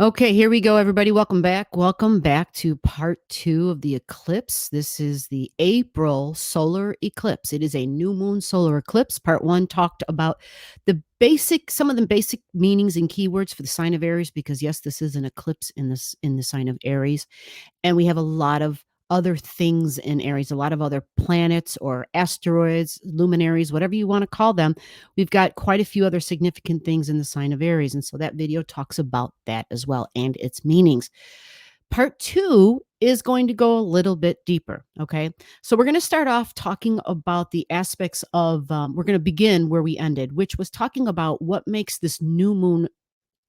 Okay, here we go, everybody. Welcome back. Welcome back to part 2 of the eclipse. This is the April solar eclipse. It is a new moon solar eclipse. Part 1 talked about some of the basic meanings and keywords for the sign of Aries, because yes, this is an eclipse in the sign of Aries. And we have a lot of other things in Aries, a lot of other planets or asteroids, luminaries, whatever you want to call them. We've got quite a few other significant things in the sign of Aries. And so that video talks about that as well and its meanings. Part 2 is going to go a little bit deeper. Okay. So we're going to start off talking about the aspects of, we're going to begin where we ended, which was talking about what makes this new moon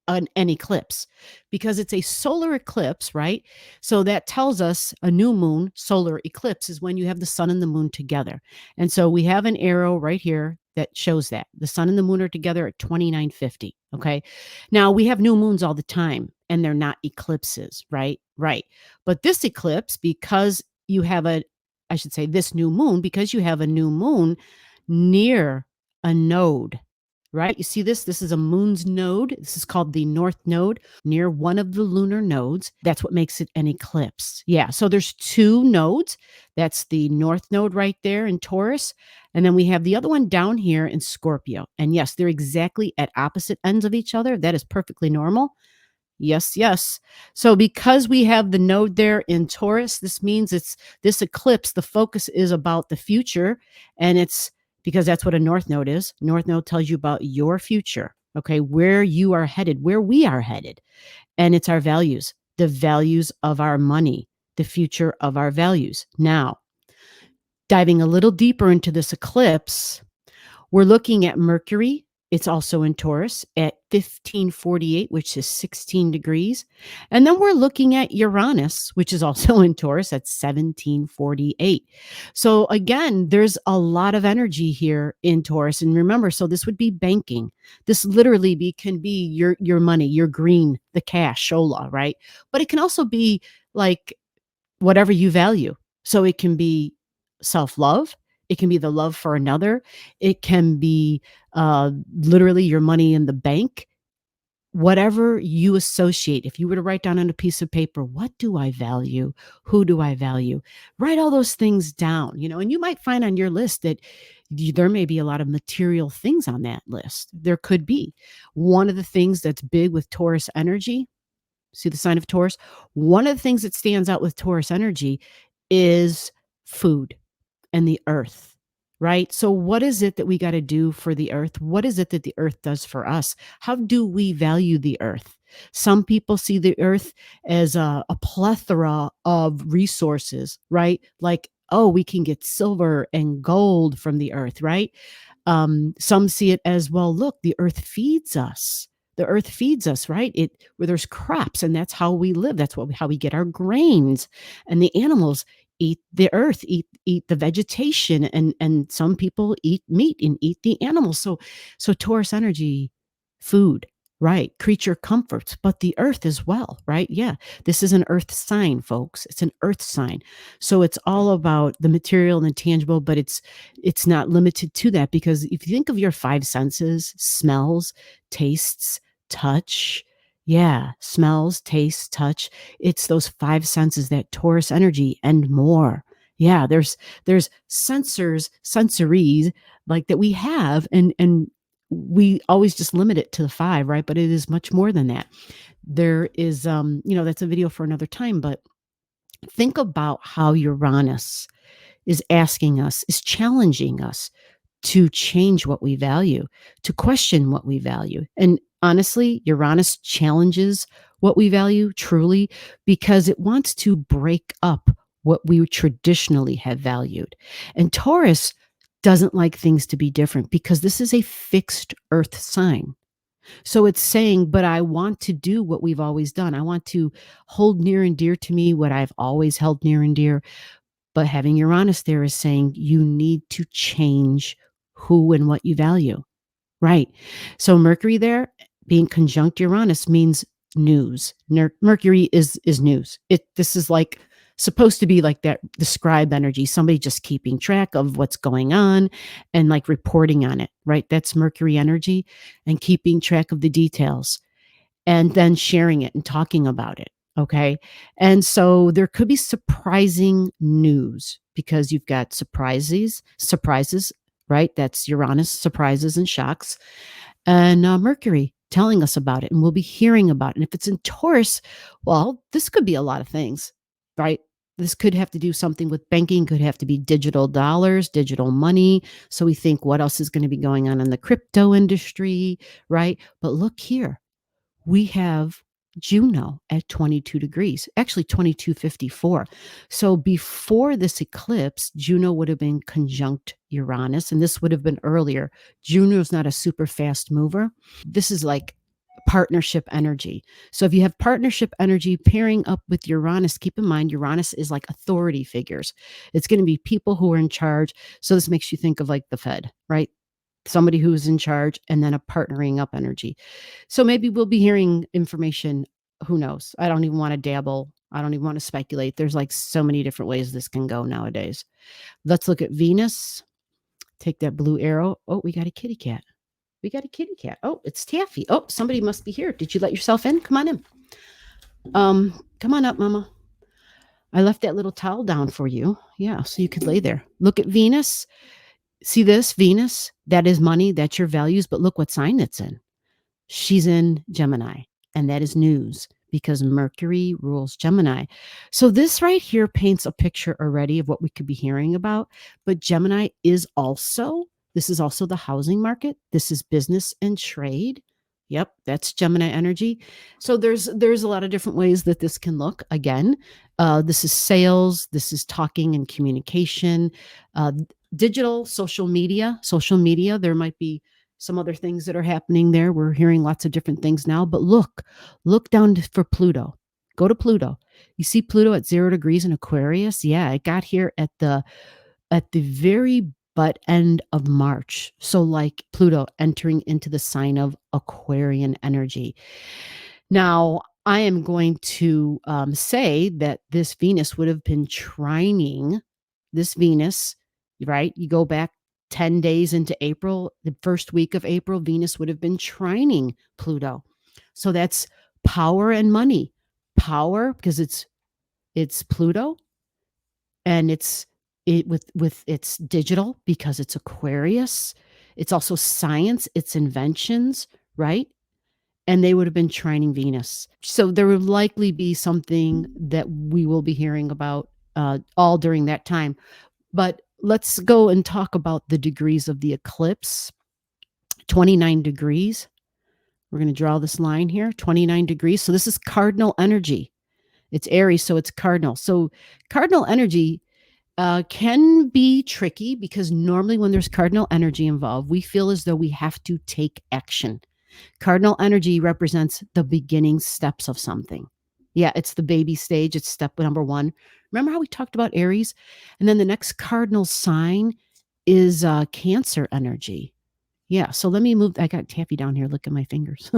an eclipse, because it's a solar eclipse, right? So that tells us a new moon solar eclipse is when you have the sun and the moon together. And so we have an arrow right here that shows that the sun and the moon are together at 2950. Okay. Now we have new moons all the time and they're not eclipses, right? Right. But this eclipse, because you have I should say this new moon, because you have a new moon near a node, right? You see this? This is a moon's node. This is called the north node near one of the lunar nodes. That's what makes it an eclipse. Yeah. So there's two nodes. That's the north node right there in Taurus. And then we have the other one down here in Scorpio. And yes, they're exactly at opposite ends of each other. That is perfectly normal. Yes, yes. So because we have the node there in Taurus, this means this eclipse, the focus is about the future, and it's because that's what a north node is. North node tells you about your future, okay, where you are headed, where we are headed. And it's our values, the values of our money, the future of our values. Now, diving a little deeper into this eclipse, we're looking at Mercury. It's also in Taurus at 1548, which is 16 degrees. And then we're looking at Uranus, which is also in Taurus at 1748. So again, there's a lot of energy here in Taurus. And remember, so this would be banking. This literally can be your money, your green, the cash, shola, right? But it can also be like whatever you value. So it can be self-love. It can be the love for another. It can be literally your money in the bank. Whatever you associate, if you were to write down on a piece of paper, what do I value? Who do I value? Write all those things down, and you might find on your list that there may be a lot of material things on that list. There could be. One of the things that's big with Taurus energy, see the sign of Taurus? One of the things that stands out with Taurus energy is food and the earth, right? So what is it that we got to do for the earth? What is it that the earth does for us? How do we value the earth? Some people see the earth as a plethora of resources, right? Like, oh, we can get silver and gold from the earth, right? Some see it as, well, look, the earth feeds us. The earth feeds us, right? Where there's crops, and that's how we live. That's how we get our grains. And the animals eat the earth, eat the vegetation, and some people eat meat and eat the animals. So Taurus energy, food, right? Creature comforts, but the earth as well, right? Yeah, this is an earth sign, folks. It's an earth sign. So it's all about the material and the tangible, but it's not limited to that, because if you think of your five senses, smells, tastes, touch, yeah, smells, tastes, touch. It's those five senses, that Taurus energy and more. Yeah, there's sensories like that we have, and we always just limit it to the five, right? But it is much more than that. There is that's a video for another time, but think about how Uranus is asking us, is challenging us to change what we value, to question what we value. And honestly, Uranus challenges what we value truly, because it wants to break up what we traditionally have valued. And Taurus doesn't like things to be different, because this is a fixed earth sign. So it's saying, but I want to do what we've always done. I want to hold near and dear to me what I've always held near and dear. But having Uranus there is saying you need to change who and what you value. Right. So Mercury there being conjunct Uranus means news. Mercury is news. This is like supposed to be like that, the scribe energy, somebody just keeping track of what's going on and like reporting on it, right? That's Mercury energy, and keeping track of the details. and then sharing it and talking about it. Okay. And so there could be surprising news because you've got surprises, right? That's Uranus, surprises and shocks, and Mercury telling us about it. And we'll be hearing about it. And if it's in Taurus, well, this could be a lot of things, right? This could have to do something with banking, could have to be digital dollars, digital money. So we think, what else is going to be going on in the crypto industry, right? But look here, we have Juno at 22 degrees, actually 2254. So before this eclipse, Juno would have been conjunct Uranus, and this would have been earlier. Juno is not a super fast mover. This is like partnership energy. So if you have partnership energy pairing up with Uranus, keep in mind Uranus is like authority figures. It's going to be people who are in charge. So this makes you think of like the Fed, right? Somebody who's in charge, and then a partnering up energy. So maybe we'll be hearing information. Who knows? I don't even want to dabble. I don't even want to speculate. There's like so many different ways this can go nowadays. Let's look at Venus. Take that blue arrow. Oh, we got a kitty cat. We got a kitty cat. Oh, it's Taffy. Oh, somebody must be here. Did you let yourself in? Come on in. Come on up, Mama. I left that little towel down for you. Yeah, so you could lay there. Look at Venus. See this, Venus? That is money. That's your values. But look what sign it's in. She's in Gemini. And that is news because Mercury rules Gemini. So this right here paints a picture already of what we could be hearing about. But Gemini is also, this is also the housing market. This is business and trade. Yep, that's Gemini energy. So there's a lot of different ways that this can look. Again, this is sales. This is talking and communication. Digital, social media. There might be some other things that are happening there. We're hearing lots of different things now. But look down for Pluto. Go to Pluto. You see Pluto at 0 degrees in Aquarius? Yeah, it got here at the very butt end of March. So like Pluto entering into the sign of Aquarian energy. Now, I am going to say that this Venus would have been trining this Venus, right? You go back 10 days into April, the first week of April, Venus would have been trining Pluto. So that's power and money. Power because it's Pluto, and it's digital because it's Aquarius. It's also science, it's inventions, right? And they would have been trining Venus. So there would likely be something that we will be hearing about all during that time. But let's go and talk about the degrees of the eclipse. 29 degrees. We're going to draw this line here, 29 degrees. So this is cardinal energy. It's Aries, so it's cardinal. So cardinal energy can be tricky because normally when there's cardinal energy involved, we feel as though we have to take action. Cardinal energy represents the beginning steps of something. Yeah, it's the baby stage. It's step number 1. Remember how we talked about Aries? And then the next cardinal sign is Cancer energy. Yeah, so let me move. I got Taffy down here. Look at my fingers.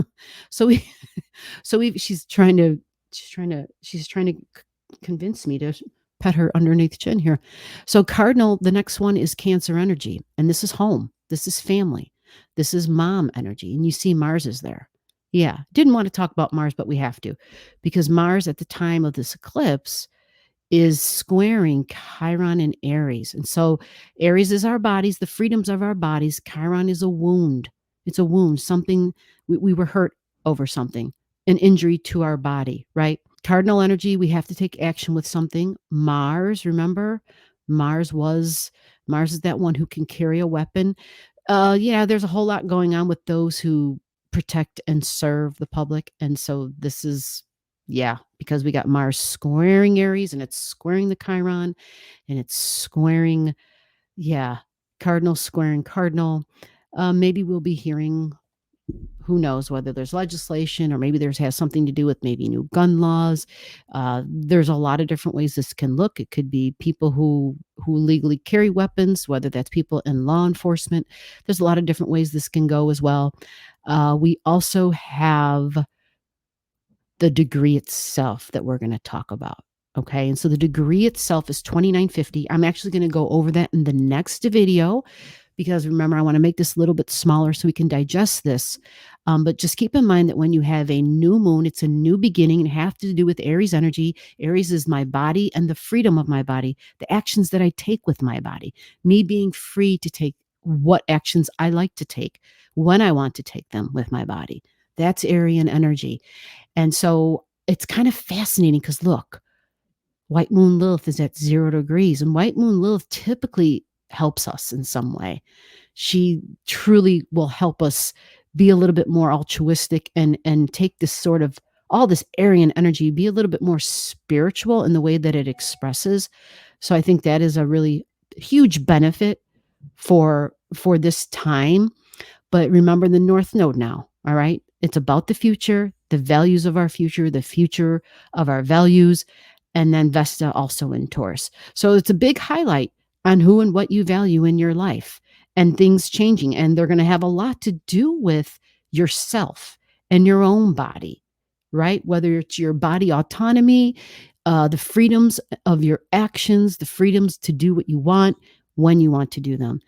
She's trying to convince me to pet her underneath chin here. So cardinal, the next one is Cancer energy, and this is home. This is family. This is mom energy, and you see Mars is there. Yeah, didn't want to talk about Mars, but we have to, because Mars at the time of this eclipse is squaring Chiron and Aries. And so Aries is our bodies, the freedoms of our bodies. Chiron is a wound. It's a wound, something we were hurt over something, an injury to our body, right? Cardinal energy, we have to take action with something. Mars, remember? Mars is that one who can carry a weapon. Yeah, there's a whole lot going on with those who protect and serve the public. And so this is, yeah, because we got Mars squaring Aries, and it's squaring the Chiron, and it's squaring, yeah, cardinal squaring cardinal. Maybe we'll be hearing, who knows, whether there's legislation or maybe has something to do with maybe new gun laws. There's a lot of different ways this can look. It could be people who legally carry weapons, whether that's people in law enforcement. There's a lot of different ways this can go as well. We also have the degree itself that we're going to talk about. Okay. And so the degree itself is 2950. I'm actually going to go over that in the next video, because remember, I want to make this a little bit smaller so we can digest this. But just keep in mind that when you have a new moon, it's a new beginning and have to do with Aries energy. Aries is my body and the freedom of my body, the actions that I take with my body, me being free to take what actions I like to take when I want to take them with my body. That's Aryan energy. And so it's kind of fascinating because look, White Moon Lilith is at 0 degrees, and White Moon Lilith typically helps us in some way. She truly will help us be a little bit more altruistic and take this sort of all this Aryan energy, be a little bit more spiritual in the way that it expresses. So I think that is a really huge benefit for this time. But remember the North Node now, all right? It's about the future, the values of our future, the future of our values, and then Vesta also in Taurus. So it's a big highlight on who and what you value in your life and things changing. And they're going to have a lot to do with yourself and your own body, right? Whether it's your body autonomy, the freedoms of your actions, the freedoms to do what you want when you want to do them.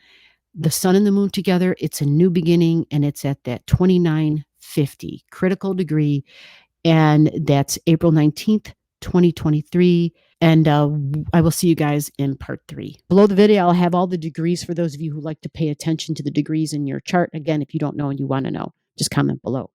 The sun and the moon together, it's a new beginning, and it's at that 2950 critical degree. And that's April 19th, 2023. And I will see you guys in part 3. Below the video, I'll have all the degrees for those of you who like to pay attention to the degrees in your chart. Again, if you don't know and you want to know, just comment below.